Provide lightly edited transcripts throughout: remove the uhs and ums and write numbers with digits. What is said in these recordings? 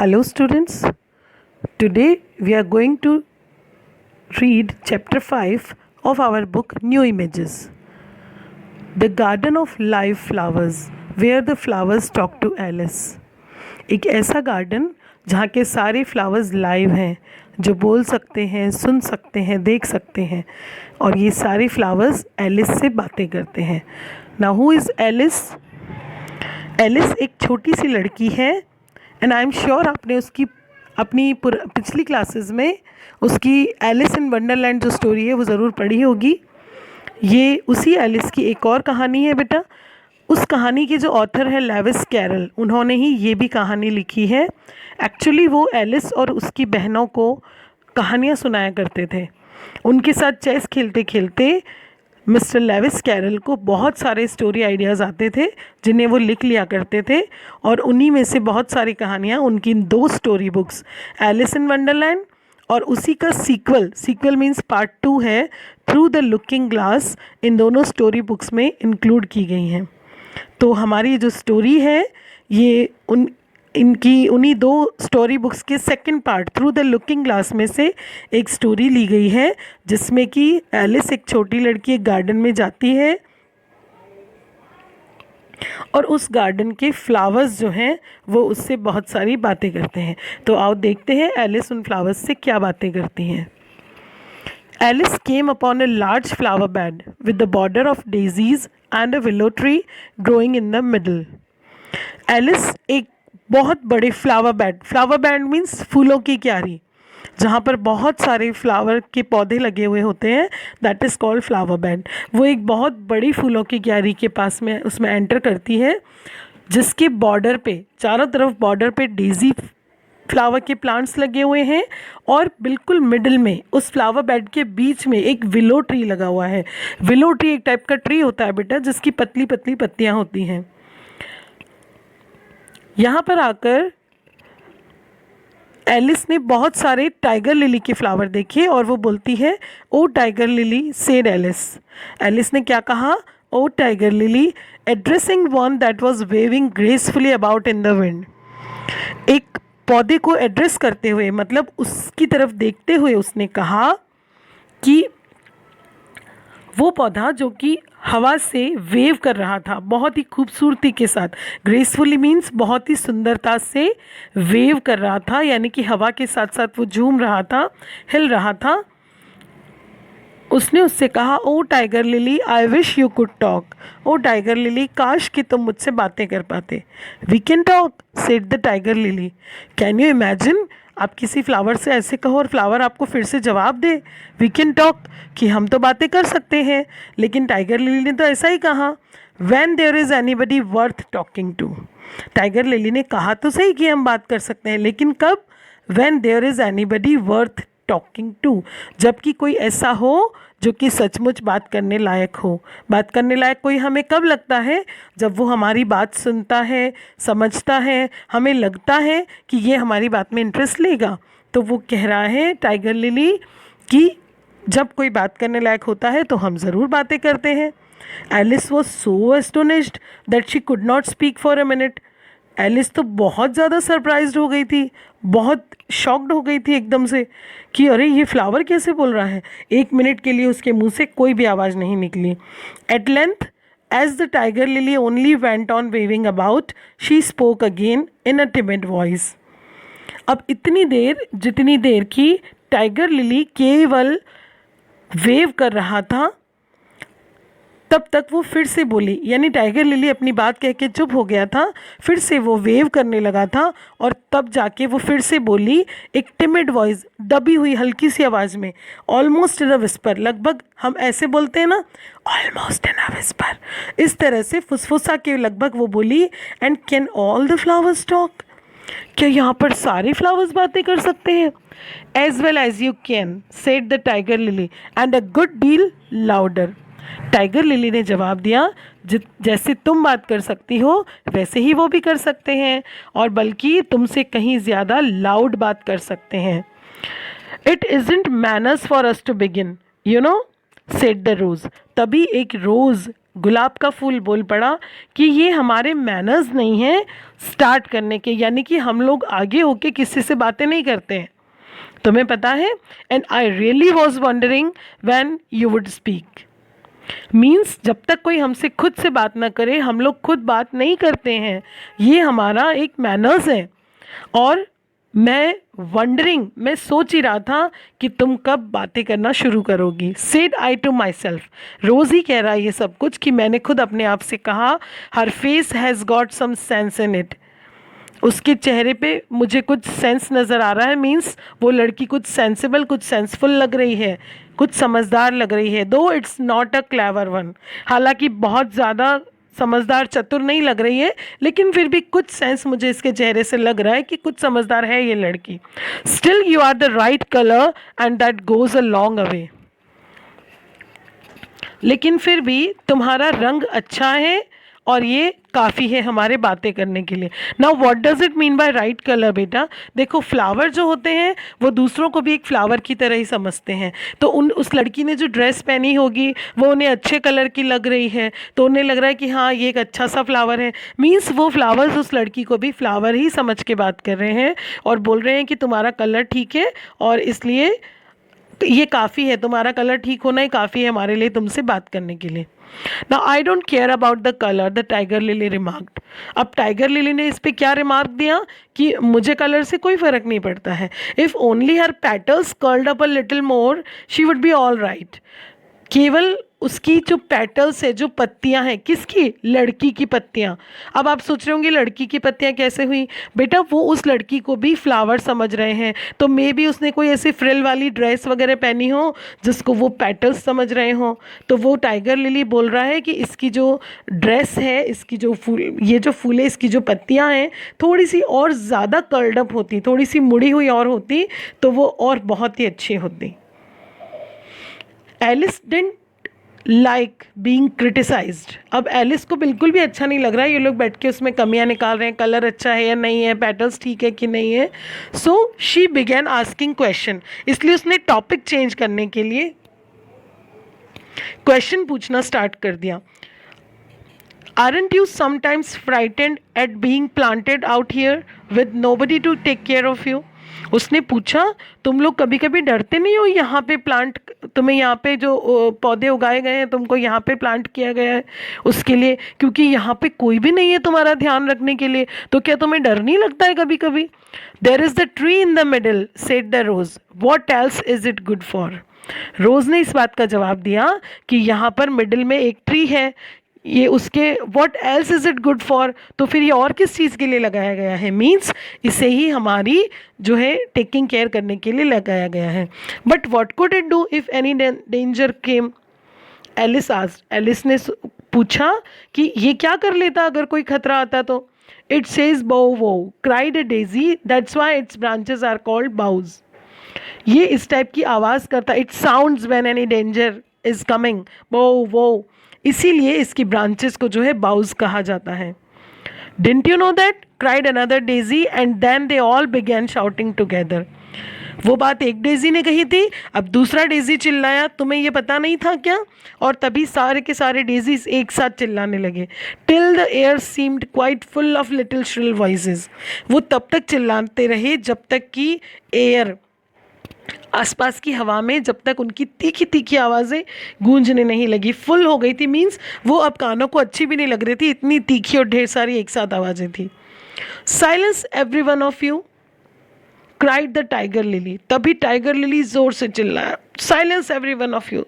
Hello students, today we are going to read chapter 5 of our book New Images. The Garden of Live Flowers, where the flowers talk to Alice. एक ऐसा garden जहाँ के सारे flowers live हैं, जो बोल सकते हैं, सुन सकते हैं, देख सकते हैं, और ये सारे फ्लावर्स एलिस से बातें करते हैं. Now who is Alice? Alice एक छोटी सी लड़की है एंड आई एम श्योर आपने उसकी अपनी पिछली क्लासेस में उसकी एलिस इन वंडरलैंड जो स्टोरी है वो ज़रूर पढ़ी होगी. ये उसी एलिस की एक और कहानी है बेटा. उस कहानी के जो ऑथर है लेविस कैरल, उन्होंने ही ये भी कहानी लिखी है. एक्चुअली वो एलिस और उसकी बहनों को कहानियाँ सुनाया करते थे. उनके साथ चेस खेलते खेलते मिस्टर लेविस कैरल को बहुत सारे स्टोरी आइडियाज़ आते थे जिन्हें वो लिख लिया करते थे, और उन्हीं में से बहुत सारी कहानियाँ उनकी 2 story books Alice in Wonderland और उसी का सीक्वल मीन्स पार्ट 2 है थ्रू द लुकिंग ग्लास, इन दोनों स्टोरी बुक्स में इंक्लूड की गई हैं. तो हमारी जो स्टोरी है ये उन्हीं 2 स्टोरी बुक्स के second part through the looking glass में से एक स्टोरी ली गई है, जिसमें कि एलिस एक छोटी लड़की एक गार्डन में जाती है और उस गार्डन के फ्लावर्स जो हैं वो उससे बहुत सारी बातें करते हैं. तो आओ देखते हैं एलिस उन फ्लावर्स से क्या बातें करती हैं. Alice came upon a large flower bed with the border of daisies and a willow tree growing in the middle. Alice एक बहुत बड़े फ्लावर बेड मीन्स फूलों की क्यारी, जहाँ पर बहुत सारे फ्लावर के पौधे लगे हुए होते हैं, that is called flower bed. वो एक बहुत बड़ी फूलों की क्यारी के पास में उसमें एंटर करती है, जिसके बॉर्डर पे चारों तरफ बॉर्डर पे डेजी फ्लावर के प्लांट्स लगे हुए हैं और बिल्कुल मिडिल में उस फ्लावर बेड के बीच में एक विलो ट्री लगा हुआ है. विलो ट्री एक टाइप का ट्री होता है बेटा, जिसकी पतली पतली पत्तियां होती हैं. यहाँ पर आकर एलिस ने बहुत सारे टाइगर लिली के फ्लावर देखे और वो बोलती है, oh tiger lily, said Alice. Alice ने क्या कहा? Oh tiger lily, addressing one that was waving gracefully about in the wind. एक पौधे को एड्रेस करते हुए, मतलब उसकी तरफ देखते हुए उसने कहा कि वो पौधा जो कि हवा से वेव कर रहा था बहुत ही खूबसूरती के साथ, ग्रेसफुली मीन्स बहुत ही सुंदरता से वेव कर रहा था, यानी कि हवा के साथ साथ वो झूम रहा था, हिल रहा था. उसने उससे कहा, oh tiger lily, I wish you could talk. Oh tiger lily, काश कि तुम मुझसे बातें कर पाते. We can talk, said the tiger lily. Can you imagine, आप किसी फ्लावर से ऐसे कहो और फ्लावर आपको फिर से जवाब दे, वी कैन टॉक, कि हम तो बातें कर सकते हैं. लेकिन टाइगर लिली ने तो ऐसा ही कहा, when there is anybody worth talking to. Tiger lily ने कहा तो सही कि हम बात कर सकते हैं, लेकिन कब? When there is anybody worth talking to, जबकि कोई ऐसा हो जो कि सचमुच बात करने लायक हो. बात करने लायक कोई हमें कब लगता है? जब वो हमारी बात सुनता है, समझता है, हमें लगता है कि ये हमारी बात में इंटरेस्ट लेगा. तो वो कह रहा है टाइगर लिली कि जब कोई बात करने लायक होता है तो हम ज़रूर बातें करते हैं. Alice was so astonished that she could not speak for a minute. Alice तो बहुत ज़्यादा सरप्राइज्ड हो गई थी, बहुत शॉक्ड हो गई थी एकदम से कि अरे ये फ्लावर कैसे बोल रहा है. 1 मिनट के लिए उसके मुंह से कोई भी आवाज़ नहीं निकली. At length, as the tiger Lily only went on waving about, she spoke again in a timid voice. अब इतनी देर जितनी देर की टाइगर लिली केवल वेव कर रहा था, तब तक वो फिर से बोली, यानी टाइगर लिली अपनी बात कह के चुप हो गया था, फिर से वो वेव करने लगा था और तब जाके वो फिर से बोली एक टिमिड वॉइस, दबी हुई हल्की सी आवाज़ में, ऑलमोस्ट इन अ विस्पर. लगभग हम ऐसे बोलते हैं ना, ऑलमोस्ट इन अ विस्पर, इस तरह से फुसफुसा के लगभग वो बोली, and can all the flowers talk, क्या यहाँ पर सारे फ्लावर्स बातें कर सकते हैं? As well as you can, said the tiger Lily, and a good deal louder. Tiger lily ने जवाब दिया, जैसे तुम बात कर सकती हो वैसे ही वो भी कर सकते हैं, और बल्कि तुमसे कहीं ज़्यादा लाउड बात कर सकते हैं. It isn't manners for us to begin, you know, said the rose. तभी एक रोज़ गुलाब का फूल बोल पड़ा कि ये हमारे मैनर्स नहीं हैं स्टार्ट करने के, यानी कि हम लोग आगे होके किसी से बातें नहीं करते हैं, तुम्हें पता है। And I really was wondering when you would speak. Means जब तक कोई हमसे खुद से बात ना करे हम लोग खुद बात नहीं करते हैं, ये हमारा एक मैनर्स है। और मैं वंडरिंग, मैं सोच ही रहा था कि तुम कब बातें करना शुरू करोगी। Said I to myself, rose ही कह रहा है ये सब कुछ कि मैंने खुद अपने आप से कहा, her face has got some sense in it, उसके चेहरे पे मुझे कुछ सेंस नज़र आ रहा है। मीन्स वो लड़की कुछ सेंसिबल, कुछ सेंसफुल लग रही है, कुछ समझदार लग रही है। दो it's not a clever one, हालांकि बहुत ज़्यादा समझदार चतुर नहीं लग रही है, लेकिन फिर भी कुछ सेंस मुझे इसके चेहरे से लग रहा है कि कुछ समझदार है ये लड़की। Still you are the right colour and that goes a long away, लेकिन फिर भी तुम्हारा रंग अच्छा है और ये काफ़ी है हमारे बातें करने के लिए। Now what does it mean by right colour बेटा? देखो फ्लावर जो होते हैं वो दूसरों को भी एक फ्लावर की तरह ही समझते हैं। तो उस लड़की ने जो ड्रेस पहनी होगी वो उन्हें अच्छे कलर की लग रही है, तो उन्हें लग रहा है कि हाँ ये एक अच्छा सा फ्लावर है। मीन्स वो फ्लावर्स उस लड़की को भी फ्लावर ही समझ के बात कर रहे हैं और बोल रहे हैं कि तुम्हारा कलर ठीक है और इसलिए तो ये काफ़ी है, तुम्हारा कलर ठीक होना ही काफ़ी है हमारे लिए तुमसे बात करने के लिए। Now I don't care about the color, the tiger lily remarked. अब टाइगर लिली ने इस पे क्या रिमार्क दिया कि मुझे कलर से कोई फ़र्क नहीं पड़ता है। If only her petals curled up a little more, she would be all right. केवल उसकी जो पेटल्स है, जो पत्तियां हैं, किसकी? लड़की की पत्तियां। अब आप सोच रहे होंगे लड़की की पत्तियां कैसे हुई? बेटा वो उस लड़की को भी फ्लावर समझ रहे हैं, तो मे बी उसने कोई ऐसी फ्रिल वाली ड्रेस वगैरह पहनी हो जिसको वो पेटल्स समझ रहे हो। तो वो टाइगर लिली बोल रहा है कि इसकी जो ड्रेस है, इसकी जो फूल, ये जो फूल है, इसकी जो पत्तियाँ हैं थोड़ी सी और ज़्यादा कर्ल्ड अप होती, थोड़ी सी मुड़ी हुई और होती तो वो और बहुत ही अच्छी होती। Alice didn't like being criticised. अब एलिस को बिल्कुल भी अच्छा नहीं लग रहा है, ये लोग बैठ के उसमें कमियां निकाल रहे हैं, कलर अच्छा है या नहीं है, पेटल्स ठीक है कि नहीं है। So she began asking question, इसलिए उसने टॉपिक चेंज करने के लिए क्वेश्चन पूछना स्टार्ट कर दिया। Aren't you sometimes frightened at being planted out here with nobody to take care of you? उसने पूछा तुम लोग कभी कभी डरते नहीं हो यहाँ पे प्लांट, तुम्हें यहाँ पे जो पौधे उगाए गए हैं तुमको यहाँ पे प्लांट किया गया है उसके लिए, क्योंकि यहाँ पे कोई भी नहीं है तुम्हारा ध्यान रखने के लिए, तो क्या तुम्हें डर नहीं लगता है कभी कभी? There is the tree in the middle said the rose, what else is it good for? Rose ने इस बात का जवाब दिया कि यहाँ पर मिडिल में एक ट्री है, ये उसके what else is it good for, तो फिर ये और किस चीज़ के लिए लगाया गया है? मीन्स इसे ही हमारी जो है टेकिंग केयर करने के लिए लगाया गया है। But what could it do if any danger came? Alice asked, Alice ने पूछा कि ये क्या कर लेता अगर कोई खतरा आता तो? It says bow wow, cried a daisy, that's why its branches are called bows. ये इस टाइप की आवाज़ करता, it sounds when any danger is coming, bow wow, इसीलिए इसकी ब्रांचेस को जो है बाउज कहा जाता है। Didn't you know that? Cried another daisy and then they all began shouting together. वो बात एक डेजी ने कही थी, अब दूसरा डेजी चिल्लाया, तुम्हें ये पता नहीं था क्या? और तभी सारे के सारे डेजीज एक साथ चिल्लाने लगे। Till the air seemed quite full of little shrill voices. वो तब तक चिल्लाते रहे जब तक कि एयर, आसपास की हवा में, जब तक उनकी तीखी तीखी आवाज़ें गूंजने नहीं लगी। फुल हो गई थी, मीन्स वो अब कानों को अच्छी भी नहीं लग रही थी, इतनी तीखी और ढेर सारी एक साथ आवाज़ें थी। Silence every one of you, cried the tiger lily. तभी टाइगर लिली जोर से चिल्लाया, silence every one of you,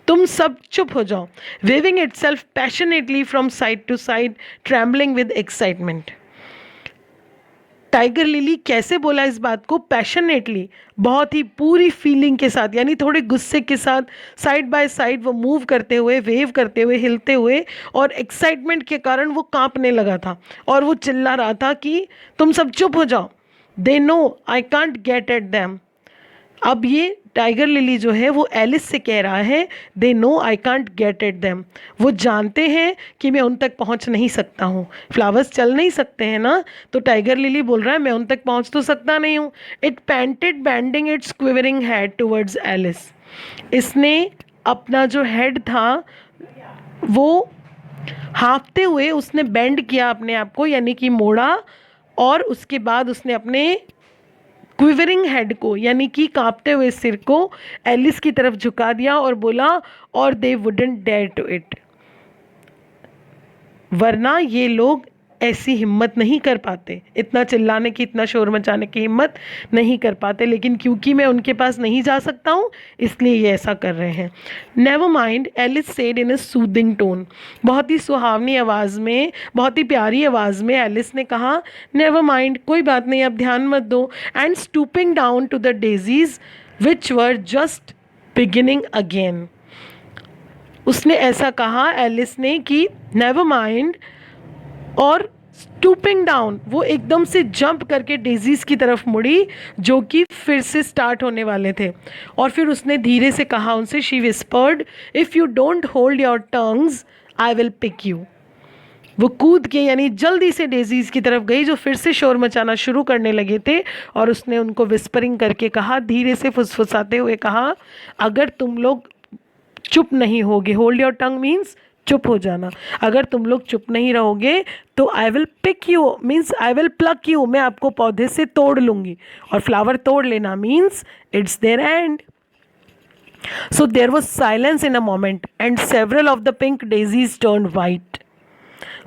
तुम सब चुप हो जाओ। Waving itself passionately from side to side, trembling with excitement. Tiger lily कैसे बोला इस बात को? पैशनेटली, बहुत ही पूरी फीलिंग के साथ, यानी थोड़े गुस्से के साथ, साइड बाय साइड वो मूव करते हुए, वेव करते हुए, हिलते हुए, और एक्साइटमेंट के कारण वो कांपने लगा था और वो चिल्ला रहा था कि तुम सब चुप हो जाओ। They know I can't get at them. अब ये टाइगर लिली जो है वो एलिस से कह रहा है, they know I can't get at them, वो जानते हैं कि मैं उन तक पहुंच नहीं सकता हूँ। फ्लावर्स चल नहीं सकते हैं ना, तो टाइगर लिली बोल रहा है मैं उन तक पहुंच तो सकता नहीं हूँ। It panted bending its quivering head towards Alice. इसने अपना जो हेड था वो हाँफते हुए उसने बेंड किया अपने आप को, यानी कि मोड़ा, और उसके बाद उसने अपने क्विवरिंग हेड को, यानी कि कांपते हुए सिर को एलिस की तरफ झुका दिया और बोला, और they wouldn't dare to it, वरना ये लोग ऐसी हिम्मत नहीं कर पाते, इतना चिल्लाने की, इतना शोर मचाने की हिम्मत नहीं कर पाते, लेकिन क्योंकि मैं उनके पास नहीं जा सकता हूँ इसलिए ये ऐसा कर रहे हैं। Never mind, Alice said in a soothing tone, बहुत ही सुहावनी आवाज़ में, बहुत ही प्यारी आवाज़ में एलिस ने कहा, नेवर माइंड, कोई बात नहीं, अब ध्यान मत दो। And stooping down to the daisies which were just beginning again, उसने ऐसा कहा एलिस ने कि नेवर माइंड, और स्टूपिंग डाउन, वो एकदम से जंप करके डेजीज की तरफ मुड़ी जो कि फिर से स्टार्ट होने वाले थे। और फिर उसने धीरे से कहा उनसे, she whispered, if you don't hold your tongues I will pick you. वो कूद के, यानी जल्दी से डेजीज की तरफ गई जो फिर से शोर मचाना शुरू करने लगे थे, और उसने उनको विस्परिंग करके कहा, धीरे से फुसफुसाते हुए कहा, अगर तुम लोग चुप नहीं होगे, होल्ड योर टंग मीन्स चुप हो जाना, अगर तुम लोग चुप नहीं रहोगे तो I will pick you means I will pluck you, मैं आपको पौधे से तोड़ लूँगी, और फ्लावर तोड़ लेना means it's their end. So there was silence in a moment and several of the pink daisies turned white.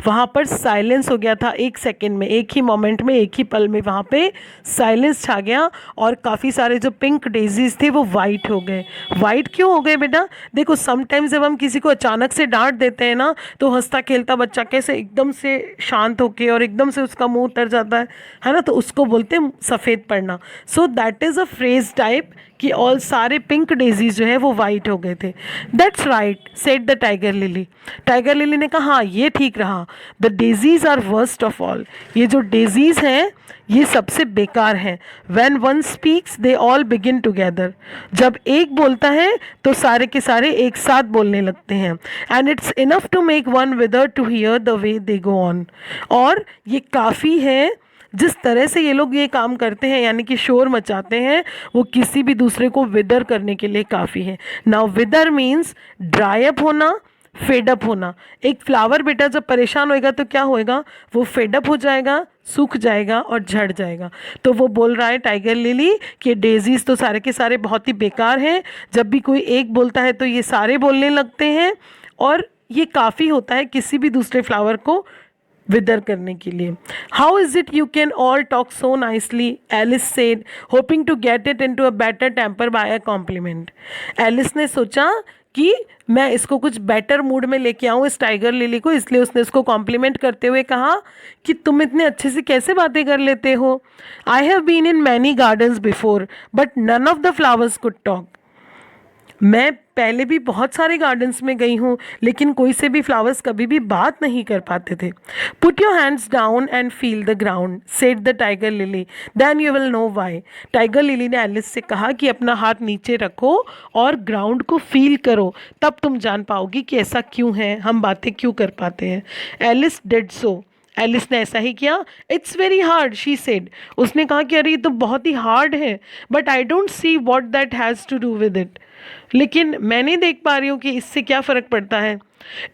वहाँ पर साइलेंस हो गया था, एक सेकेंड में, एक ही मोमेंट में, एक ही पल में वहाँ पे साइलेंस छा गया, और काफ़ी सारे जो पिंक डेजीज थे वो वाइट हो गए। वाइट क्यों हो गए बेटा? देखो समटाइम्स जब हम किसी को अचानक से डांट देते हैं ना, तो हंसता खेलता बच्चा कैसे एकदम से शांत होके और एकदम से उसका मुंह उतर जाता है ना, तो उसको बोलते हैं सफ़ेद पड़ना। So that is a phrase type कि ऑल सारे पिंक डेजीज जो है वो वाइट हो गए थे। That's right said the tiger lily. Tiger lily ने कहा हाँ ये ठीक रहा। The daisies are worst of all, ये जो डेजीज हैं ये सबसे बेकार हैं। When one speaks they all begin together, जब एक बोलता है तो सारे के सारे एक साथ बोलने लगते हैं। And it's enough to make one wither to hear the way they go on, और ये काफ़ी है जिस तरह से ये लोग ये काम करते हैं, यानी कि शोर मचाते हैं, वो किसी भी दूसरे को विदर करने के लिए काफ़ी है। नाउ विदर मीन्स ड्राई अप होना, फेडअप होना। एक फ्लावर बेटा जब परेशान होएगा तो क्या होएगा, वो फेडअप हो जाएगा, सूख जाएगा और झड़ जाएगा। तो वो बोल रहा है टाइगर लिली कि डेजीज तो सारे के सारे बहुत ही बेकार हैं, जब भी कोई एक बोलता है तो ये सारे बोलने लगते हैं, और ये काफ़ी होता है किसी भी दूसरे फ्लावर को विदर करने के लिए। How is it you can all talk so nicely, Alice said hoping to get it into a better temper by a compliment. Alice ने सोचा कि मैं इसको कुछ बेटर मूड में लेके आऊँ इस टाइगर लिली को, इसलिए उसने इसको कॉम्प्लीमेंट करते हुए कहा कि तुम इतने अच्छे से कैसे बातें कर लेते हो। I have been in many gardens before but none of the flowers could talk. मैं पहले भी बहुत सारे गार्डन्स में गई हूँ, लेकिन कोई से भी फ्लावर्स कभी भी बात नहीं कर पाते थे। Put your hands down and feel the ground said the tiger lily, then you will know why. Tiger lily ने एलिस से कहा कि अपना हाथ नीचे रखो और ग्राउंड को फील करो, तब तुम जान पाओगी कि ऐसा क्यों है, हम बातें क्यों कर पाते हैं। एलिस डिड सो, एलिस ने ऐसा ही किया। It's very hard she said, उसने कहा कि अरे ये तो बहुत ही हार्ड है, but I don't see what that has to do with it, लेकिन मैं नहीं देख पा रही हूँ कि इससे क्या फ़र्क पड़ता है।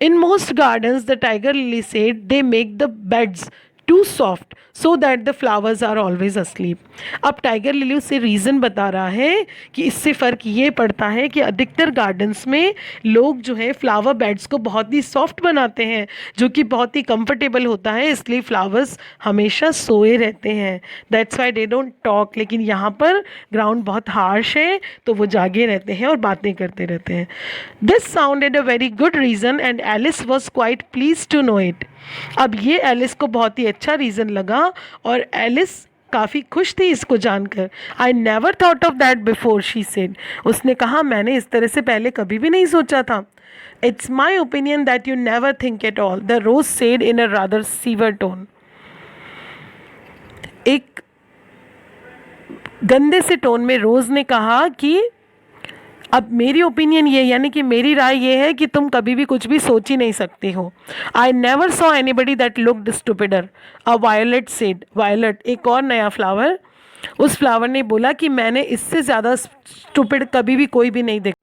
In most gardens the tiger lily said they make the beds too soft so that the flowers are always asleep. अब टाइगर लिली उससे रीज़न बता रहा है कि इससे फ़र्क ये पड़ता है कि अधिकतर गार्डन्स में लोग जो है फ्लावर बेड्स को बहुत ही सॉफ्ट बनाते हैं, जो कि बहुत ही कंफर्टेबल होता है, इसलिए फ्लावर्स हमेशा सोए रहते हैं। That's why they don't talk. लेकिन यहाँ पर ग्राउंड बहुत हार्श है तो वो जागे रहते हैं और बातें करते रहते हैं। This sounded a very good reason and Alice was quite pleased to know it. अब ये एलिस को बहुत ही अच्छा रीज़न लगा और एलिस काफ़ी खुश थी इसको जानकर। I never thought of that before she said, उसने कहा मैंने इस तरह से पहले कभी भी नहीं सोचा था। It's my opinion that you never think at all, the rose said in a rather severe tone. एक गंदे से टोन में रोज ने कहा कि अब मेरी ओपिनियन ये, यानी कि मेरी राय ये है कि तुम कभी भी कुछ भी सोच ही नहीं सकती हो। I never saw anybody that looked stupider, a violet said. Violet एक और नया फ्लावर, उस फ्लावर ने बोला कि मैंने इससे ज़्यादा स्टूपिड कभी भी कोई भी नहीं देखा।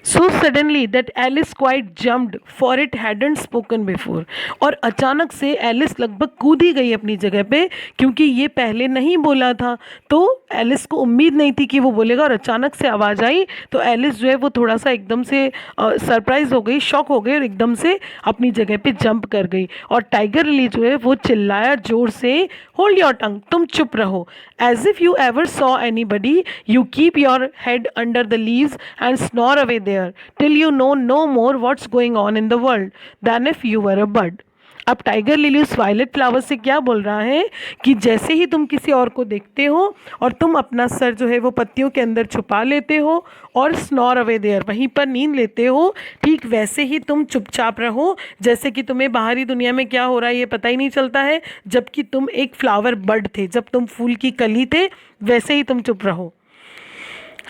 So suddenly that Alice quite jumped for it hadn't spoken before. और अचानक से एलिस लगभग कूद ही गई अपनी जगह पे, क्योंकि ये पहले नहीं बोला था। तो एलिस को उम्मीद नहीं थी कि वो बोलेगा, और अचानक से आवाज़ आई तो एलिस जो है वो थोड़ा सा एकदम से सरप्राइज हो गई, शॉक हो गई, और एकदम से अपनी जगह पे जंप कर गई। और टाइगर लिली जो है वो चिल्लाया जोर से, होल्ड योर टंग, तुम चुप रहो। As if you ever saw anybody, you keep your head under the leaves and snore away there till you know no more what's going on in the world than if you were a bird। अब tiger lily उस violet flower से क्या बोल रहा है कि जैसे ही तुम किसी और को देखते हो और तुम अपना सर जो है वो पत्तियों के अंदर छुपा लेते हो और स्नोर अवे देयर, वहीं पर नींद लेते हो, ठीक वैसे ही तुम चुपचाप रहो, जैसे कि तुम्हें बाहरी दुनिया में क्या हो रहा है ये पता ही नहीं चलता है, जबकि तुम एक फ्लावर बर्ड थे, जब तुम फूल की कली थे, वैसे ही तुम चुप रहो।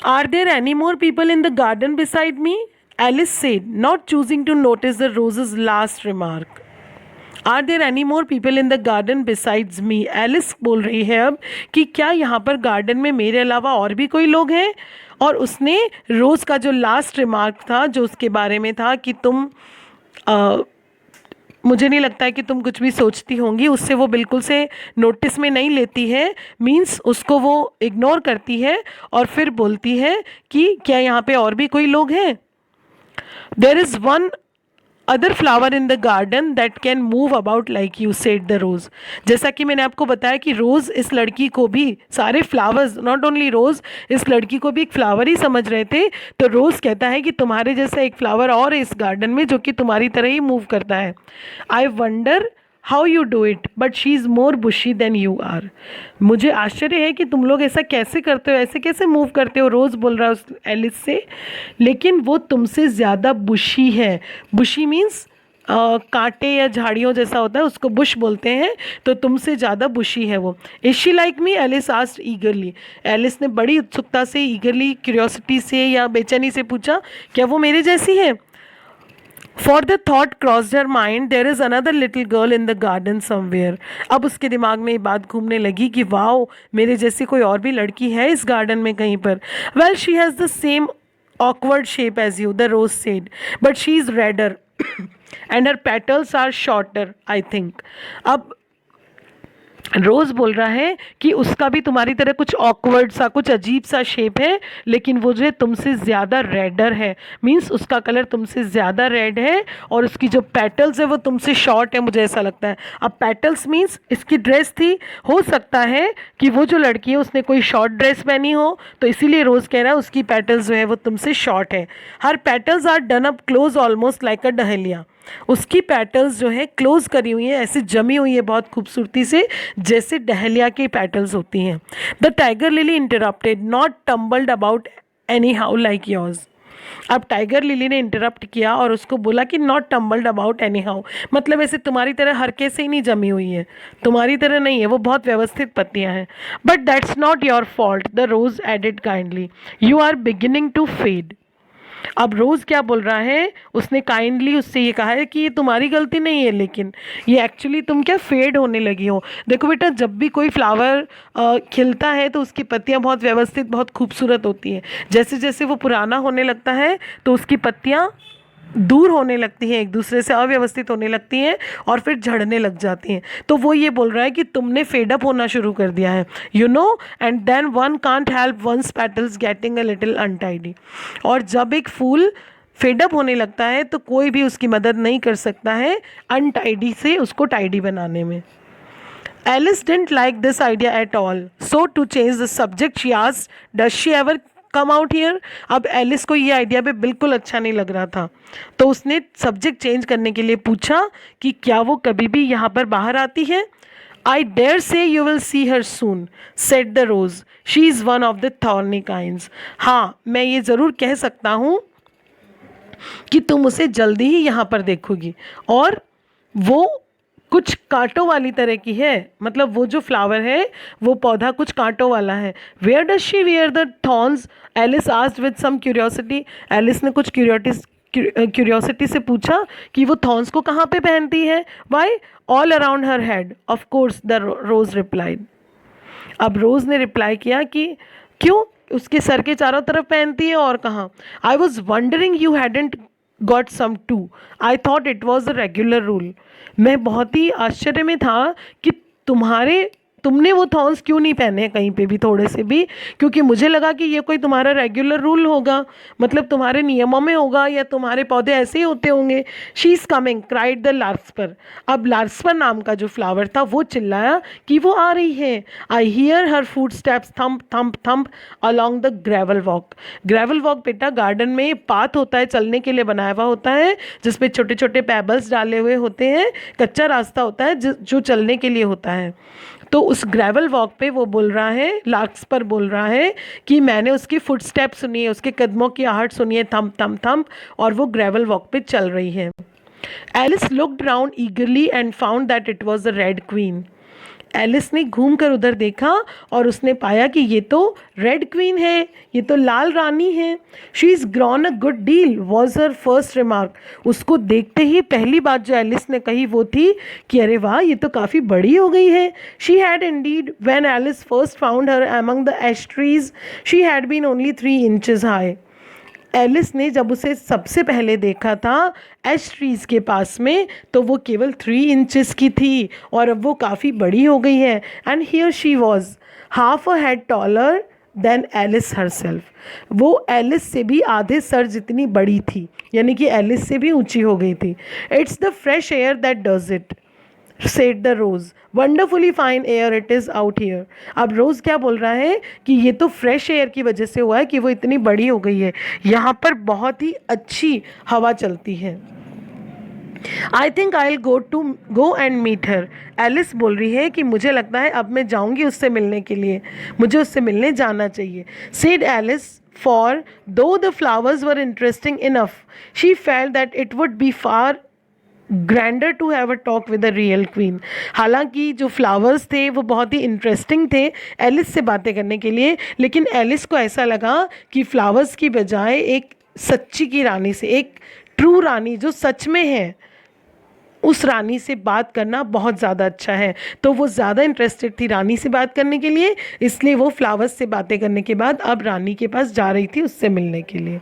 Are there any more people in the garden beside me? Alice said, not choosing to notice the rose's last remark. Are there any more people in the garden besides me? Alice बोल रही है अब कि क्या यहाँ पर garden में मेरे अलावा और भी कोई लोग हैं? और उसने रोज़ का जो लास्ट रिमार्क था, जो उसके बारे में था कि तुम मुझे नहीं लगता है कि तुम कुछ भी सोचती होंगी, उससे वो बिल्कुल से नोटिस में नहीं लेती है, मीन्स उसको वो इग्नोर करती है और फिर बोलती है कि क्या यहाँ पे और भी कोई लोग हैं? There is one other flower in the garden that can move about like you, said the rose. जैसा कि मैंने आपको बताया कि रोज़ इस लड़की को भी, सारे फ्लावर्स नॉट ओनली रोज़, इस लड़की को भी एक फ्लावर ही समझ रहे थे। तो रोज़ कहता है कि तुम्हारे जैसा एक फ्लावर और है इस गार्डन में जो कि तुम्हारी तरह ही मूव करता है। I wonder how you do it but she is more bushy than you are. मुझे आश्चर्य है कि तुम लोग ऐसा कैसे करते हो, ऐसे कैसे मूव करते हो, रोज़ बोल रहा है उस एलिस से, लेकिन वो तुमसे ज़्यादा बुशी है। बुशी मीन्स कांटे या झाड़ियों जैसा होता है, उसको बुश बोलते हैं, तो तुमसे ज़्यादा बुशी है वो। Is she like me? Alice asked eagerly. Alice ने बड़ी उत्सुकता से, ईगरली, क्यूरियोसिटी से या बेचैनी से पूछा, क्या वो मेरे जैसी है? For the thought crossed her mind, there is another little girl in the garden somewhere। अब उसके दिमाग में ये बात घूमने लगी कि वाओ, मेरे जैसी कोई और भी लड़की है इस गार्डन में कहीं पर। Well, she has the same awkward shape as you, the rose said, but she is redder and her petals are shorter, I think। अब रोज़ बोल रहा है कि उसका भी तुम्हारी तरह कुछ ऑकवर्ड सा, कुछ अजीब सा शेप है, लेकिन वो जो है तुमसे ज़्यादा रेडर है, मीन्स उसका कलर तुमसे ज़्यादा रेड है, और उसकी जो पेटल्स है वो तुमसे शॉर्ट है, मुझे ऐसा लगता है। अब पेटल्स मीन्स इसकी ड्रेस थी, हो सकता है कि वो जो लड़की है उसने कोई शॉर्ट ड्रेस पहनी हो, तो इसीलिए रोज़ कह रहा है उसकी पेटल्स जो है वो तुमसे शॉर्ट है। Her petals are done up close almost like a dahlia. उसकी पेटल्स जो है क्लोज करी हुई है, ऐसे जमी हुई है बहुत खूबसूरती से, जैसे डहलिया की पेटल्स होती हैं। The tiger lily interrupted, not tumbled about any how like yours. अब टाइगर लिली ने इंटरप्ट किया और उसको बोला कि not tumbled about any how, मतलब ऐसे तुम्हारी तरह हरके से ही नहीं जमी हुई है, तुम्हारी तरह नहीं है, वो बहुत व्यवस्थित पत्तियां हैं। But that's not your fault, the rose added kindly, you are beginning to fade. अब रोज़ क्या बोल रहा है, उसने काइंडली उससे ये कहा है कि ये तुम्हारी गलती नहीं है, लेकिन ये एक्चुअली तुम क्या फेड होने लगी हो। देखो बेटा, जब भी कोई फ्लावर खिलता है तो उसकी पत्तियां बहुत व्यवस्थित, बहुत खूबसूरत होती हैं। जैसे जैसे वो पुराना होने लगता है तो उसकी पत्तियां दूर होने लगती हैं, एक दूसरे से अव्यवस्थित होने लगती हैं और फिर झड़ने लग जाती हैं। तो वो ये बोल रहा है कि तुमने फेडअप होना शुरू कर दिया है, you know, and then one can't help one's petals getting a little untidy. और जब एक फूल फेडअप होने लगता है तो कोई भी उसकी मदद नहीं कर सकता है अनटाइडी से उसको टाइडी बनाने में। Alice didn't like this idea at all. So to change the subject, she asked, "Does she ever come out here?" अब एलिस को ये आइडिया भी बिल्कुल अच्छा नहीं लग रहा था, तो उसने सब्जेक्ट चेंज करने के लिए पूछा कि क्या वो कभी भी यहाँ पर बाहर आती है। I dare say you will see her soon, said the rose. She is one of the thorny kinds. हाँ, मैं ये ज़रूर कह सकता हूँ कि तुम उसे जल्दी ही यहाँ पर देखोगी, और वो कुछ कांटों वाली तरह की है, मतलब वो जो फ्लावर है वो पौधा कुछ कांटों वाला है। Where does she wear the thorns? Alice asked with some curiosity. Alice ने कुछ क्यूरियोसिटी से पूछा कि वो थॉर्न्स को कहाँ पे पहनती है। Why? All around her head, of course, the rose replied. अब रोज़ ने रिप्लाई किया कि क्यों, उसके सर के चारों तरफ पहनती है और कहाँ, I was wondering you hadn't got some too, I thought it was a regular rule. मैं बहुत ही आश्चर्य में था कि तुमने वो थॉर्न्स क्यों नहीं पहने हैं कहीं पे भी थोड़े से भी, क्योंकि मुझे लगा कि ये कोई तुम्हारा रेगुलर रूल होगा, मतलब तुम्हारे नियमों में होगा या तुम्हारे पौधे ऐसे ही होते होंगे। She is coming cried the larkspur. अब लार्सपर नाम का जो फ्लावर था वो चिल्लाया कि वो आ रही है। I hear her foot steps thump thump thump along the gravel walk. Gravel walk बेटा गार्डन में पाथ होता है, चलने के लिए बनाया हुआ होता है, जिसपे छोटे छोटे पेबल्स डाले हुए होते हैं, कच्चा रास्ता होता है जो चलने के लिए होता है। तो उस ग्रेवल वॉक पे वो बोल रहा है, लार्क्सपर बोल रहा है कि मैंने उसकी फुट स्टेप सुनी है, उसके कदमों की आहट सुनी है, थम्प थम्प थम्प, और वो ग्रेवल वॉक पे चल रही है। Alice looked round eagerly and found that it was the red queen. Alice ने घूम कर उधर देखा और उसने पाया कि ये तो रेड क्वीन है, ये तो लाल रानी है। She is grown a good deal was her first remark. उसको देखते ही पहली बात जो एलिस ने कही वो थी कि अरे वाह, ये तो काफ़ी बड़ी हो गई है। She had indeed when Alice first found her among the ash trees she had been only 3 inches high. Alice ने जब उसे सबसे पहले देखा था एश ट्रीज़ के पास में, तो वो केवल 3 इंचेस की थी और अब वो काफ़ी बड़ी हो गई है। And here she was half a head taller than Alice herself. वो एलिस से भी आधे सर जितनी बड़ी थी, यानी कि एलिस से भी ऊंची हो गई थी। It's the fresh air that does it, said the rose, wonderfully fine air it is out here. अब रोज़ क्या बोल रहा है कि ये तो फ्रेश एयर की वजह से हुआ है कि वो इतनी बड़ी हो गई है, यहाँ पर बहुत ही अच्छी हवा चलती है। I think I will go and meet her. Alice बोल रही है कि मुझे लगता है अब मैं जाऊँगी उससे मिलने के लिए, मुझे उससे मिलने जाना चाहिए। Said Alice, for though the flowers were interesting enough she felt that it would be far grander to have a talk with a real queen. हालांकि जो फ्लावर्स थे वो बहुत ही इंटरेस्टिंग थे एलिस से बातें करने के लिए, लेकिन एलिस को ऐसा लगा कि फ्लावर्स की बजाय एक सच्ची की रानी से, एक ट्रू रानी जो सच में है, उस रानी से बात करना बहुत ज़्यादा अच्छा है। तो वो ज़्यादा इंटरेस्टेड थी रानी से बात करने के लिए, इसलिए वो फ्लावर्स से बातें करने के बाद अब रानी के पास जा रही थी उससे मिलने के लिए।